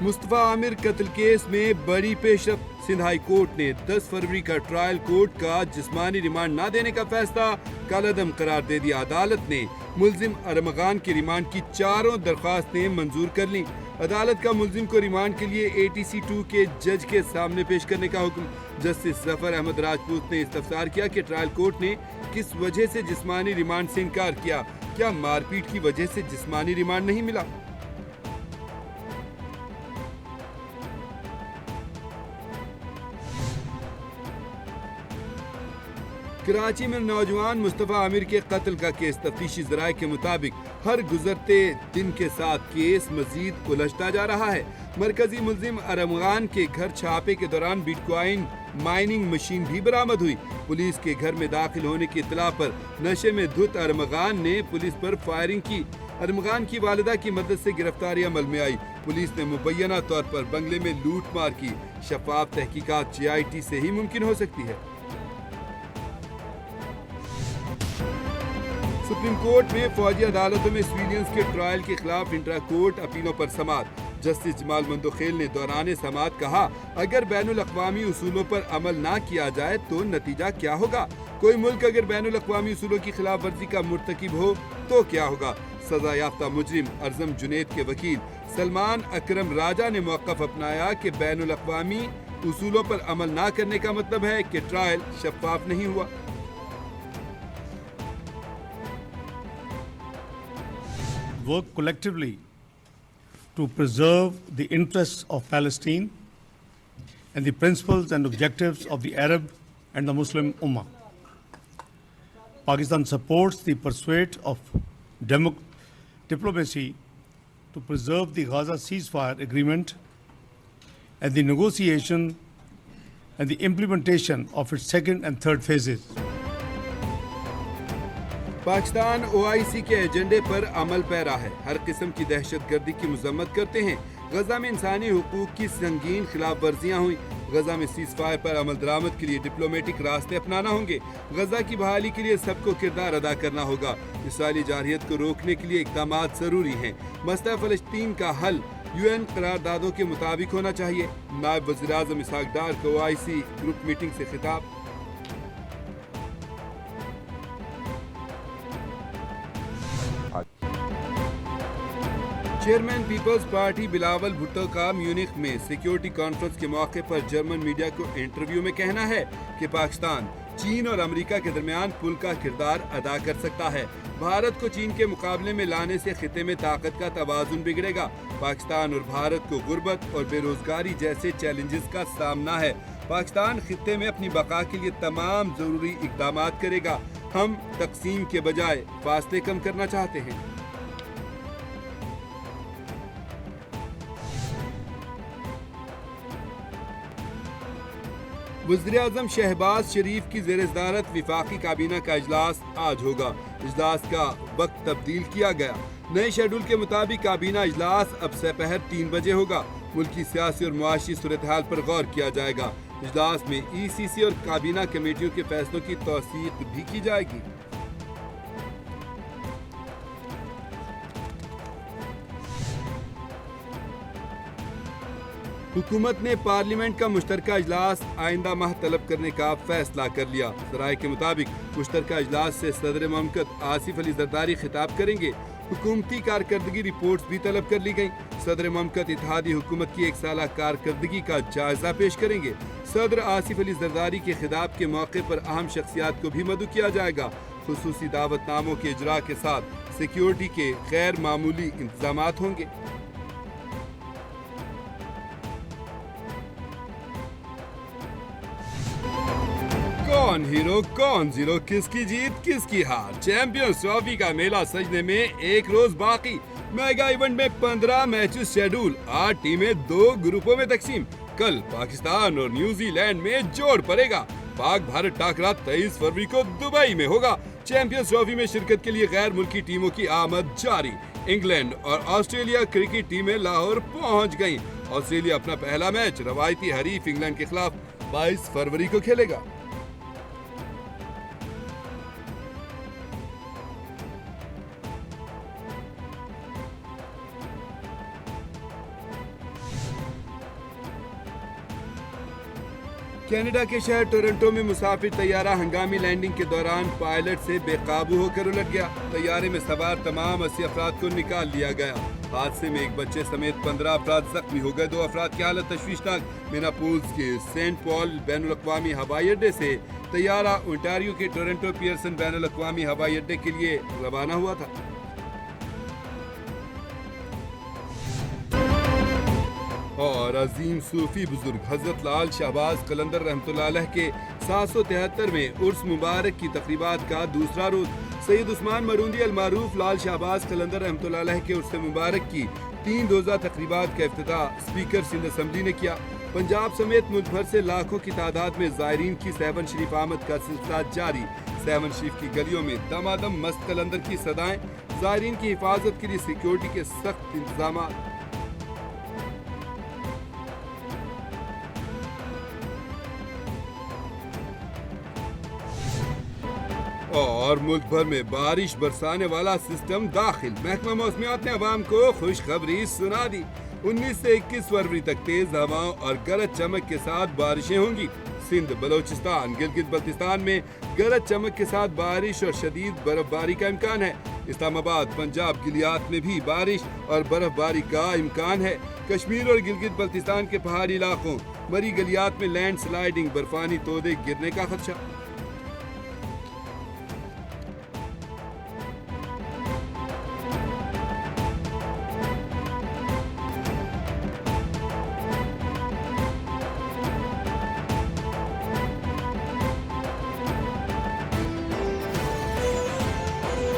मुस्तफा आमिर कत्ल केस में बड़ी पेशरफ। सिंध हाई कोर्ट ने 10 फरवरी का ट्रायल कोर्ट का जिस्मानी रिमांड न देने का फैसला कलअदम करार दे दिया। अदालत ने मुल्जिम अरमगान की रिमांड की चारों दरख्वास्तें मंजूर कर ली। अदालत का मुल्जिम को रिमांड के लिए ATC 2 के जज के सामने पेश करने का हुक्म। जस्टिस जफर अहमद राजपूत ने इस्तफसार किया कि ट्रायल कोर्ट ने किस वजह से जिस्मानी रिमांड से इनकार किया। क्या मारपीट की वजह से जिस्मानी रिमांड नहीं मिला? कराची में नौजवान मुस्तफा आमिर के कत्ल का केस। तफ्तीशी ज़राए के मुताबिक हर गुजरते दिन के साथ केस मजीद उलझता जा रहा है। मरकजी मुल्जिम अरमगान के घर छापे के दौरान बिटकॉइन माइनिंग मशीन भी बरामद हुई। पुलिस के घर में दाखिल होने की इत्तला पर नशे में धुत अरमगान ने पुलिस पर फायरिंग की। अरमगान की वालिदा की मदद से गिरफ्तारी अमल में आई। पुलिस ने मुबैना तौर पर बंगले में लूट मार की। शफाफ तहकीकात JIT से ही मुमकिन हो सकती है। सुप्रीम कोर्ट में फौजी अदालतों में सिविलियंस के ट्रायल के खिलाफ इंट्रा कोर्ट अपीलों पर समाअत। जस्टिस जमाल मंदोखेल ने दौरान समाअत कहा, अगर बैनुल अक़वामी उसूलों पर अमल ना किया जाए तो नतीजा क्या होगा? कोई मुल्क अगर बैनुल अक़वामी उसूलों की खिलाफ वर्जी का मुर्तकिब हो तो क्या होगा? सजा याफ्ता मुजरिम अर्जम जुनैद के वकील सलमान अकरम राजा ने मौक़िफ़ अपनाया कि बैनुल अक़वामी उसूलों पर अमल ना करने का मतलब है कि ट्रायल शफाफ नहीं हुआ। Work collectively to preserve the interests of Palestine and the principles and objectives of the Arab and the Muslim Ummah. Pakistan supports the pursuit of diplomacy to preserve the Gaza ceasefire agreement and the negotiation and the implementation of its second and third phases. Pakistan OIC के एजेंडे पर अमल para है। हर किस्म की दहशतगर्दी की मजम्मत करते हैं। गजा में इंसानी हुकूक की संगीन खिलाफ वर्जियाँ हुई। गजा में सीज फायर पर अमल दरामद के लिए डिप्लोमेटिक रास्ते अपनाना होंगे। गजा की बहाली के लिए सबको किरदार अदा करना होगा। इसराइली जारहियत को रोकने के लिए इक़दाम ज़रूरी हैं। मसला फ़लस्तीन का हल UN करारदादों के मुताबिक होना चाहिए। नायब वज़ीर-ए-आज़म इसहाक डार को OIC ग्रुप मीटिंग से खिताब। चेयरमैन पीपल्स पार्टी बिलावल भुट्टो का म्यूनिख में सिक्योरिटी कॉन्फ्रेंस के मौके पर जर्मन मीडिया को इंटरव्यू में कहना है कि पाकिस्तान चीन और अमेरिका के दरमियान पुल का किरदार अदा कर सकता है। भारत को चीन के मुकाबले में लाने से खिते में ताकत का तवाज़ुन बिगड़ेगा। पाकिस्तान और भारत को गुर्बत और बेरोजगारी जैसे चैलेंजेस का सामना है। पाकिस्तान खिते में अपनी बका के लिए तमाम ज़रूरी इक़दाम करेगा। हम तकसीम के बजाय फासले कम करना चाहते हैं। वज़ीर-ए-आज़म शहबाज शरीफ की ज़ेर-ए-सदारत वफाकी काबीना का इजलास आज होगा। इजलास का वक्त तब्दील किया गया। नए शेड्यूल के मुताबिक काबीना इजलास अब दोपहर 3 बजे होगा। मुल्की सियासी और मुआशी सूरत हाल पर गौर किया जाएगा। इजलास में ECC और काबीना कमेटियों के फैसलों की तौसीक भी की जाएगी। हुकूमत ने पार्लियामेंट का मुश्तरका इजलास आइंदा माह तलब करने का फैसला कर लिया। ज़राए के मुताबिक मुश्तरका इजलास से सदर ममलकत आसिफ अली जरदारी खिताब करेंगे। हुकूमती कारकर्दगी रिपोर्ट्स भी तलब कर ली गई। सदर ममलकत इत्तेहादी हुकूमत की 1 साला कारकर्दगी का जायजा पेश करेंगे। सदर आसिफ अली जरदारी के खिताब के मौके पर अहम शख्सियात को भी मदऊ किया जाएगा। खुसूसी दावतनामों के इजरा के साथ सिक्योरिटी के गैर मामूली इंतजामात होंगे। कौन हीरो कौन जीरो, किसकी जीत किसकी हार। चैंपियंस ट्रॉफी का मेला सजने में एक रोज बाकी। मेगा इवेंट में 15 मैचेस शेड्यूल, 8 टीमें 2 ग्रुपों में तकसीम। कल पाकिस्तान और न्यूजीलैंड में जोड़ पड़ेगा। पाक भारत टाकरा 23 फरवरी को दुबई में होगा। चैंपियंस ट्रॉफी में शिरकत के लिए गैर मुल्की टीमों की आमद जारी। इंग्लैंड और ऑस्ट्रेलिया क्रिकेट टीमें लाहौर पहुंच गईं। ऑस्ट्रेलिया अपना पहला मैच रवायती हरीफ इंग्लैंड के खिलाफ 22 फरवरी को खेलेगा। کینیڈا کے شہر ٹورنٹو میں مسافر طیارہ ہنگامی لینڈنگ کے دوران پائلٹ سے بے قابو ہو کر الٹ گیا. طیارے میں سوار تمام 80 افراد کو نکال لیا گیا. حادثے میں ایک بچے سمیت 15 افراد زخمی ہو گئے. 2 افراد کی حالت تشویشناک. منیاپولس کے سینٹ پال بین الاقوامی ہوائی اڈے سے طیارہ اونٹاریو کے ٹورنٹو پیئرسن بین الاقوامی ہوائی اڈے کے لیے روانہ ہوا تھا. اور عظیم صوفی بزرگ حضرت لال شہباز قلندر رحمۃ اللہ علیہ کے 773ویں عرس مبارک کی تقریبات کا دوسرا روز. سید عثمان مروندی المعروف لال شہباز قلندر رحمۃ اللہ علیہ کے عرس مبارک کی 3 روزہ تقریبات کا افتتاح اسپیکر سندھ اسمبلی نے کیا. پنجاب سمیت ملک بھر سے لاکھوں کی تعداد میں زائرین کی سیون شریف آمد کا سلسلہ جاری. سیون شریف کی گلیوں میں دمادم مست قلندر کی صدائیں. زائرین کی حفاظت کے لیے سیکیورٹی کے سخت انتظامات. اور ملک بھر میں بارش برسانے والا سسٹم داخل. محکمہ موسمیات نے عوام کو خوشخبری سنا دی. 19 سے 21 فروری تک تیز ہواؤں اور گرج چمک کے ساتھ بارشیں ہوں گی. سندھ، بلوچستان، گلگت بلتستان میں گرج چمک کے ساتھ بارش اور شدید برف باری کا امکان ہے. اسلام آباد، پنجاب، گلیات میں بھی بارش اور برف باری کا امکان ہے. کشمیر اور گلگت بلتستان کے پہاڑی علاقوں، مری گلیات میں لینڈ سلائیڈنگ، برفانی تودے گرنے کا خدشہ.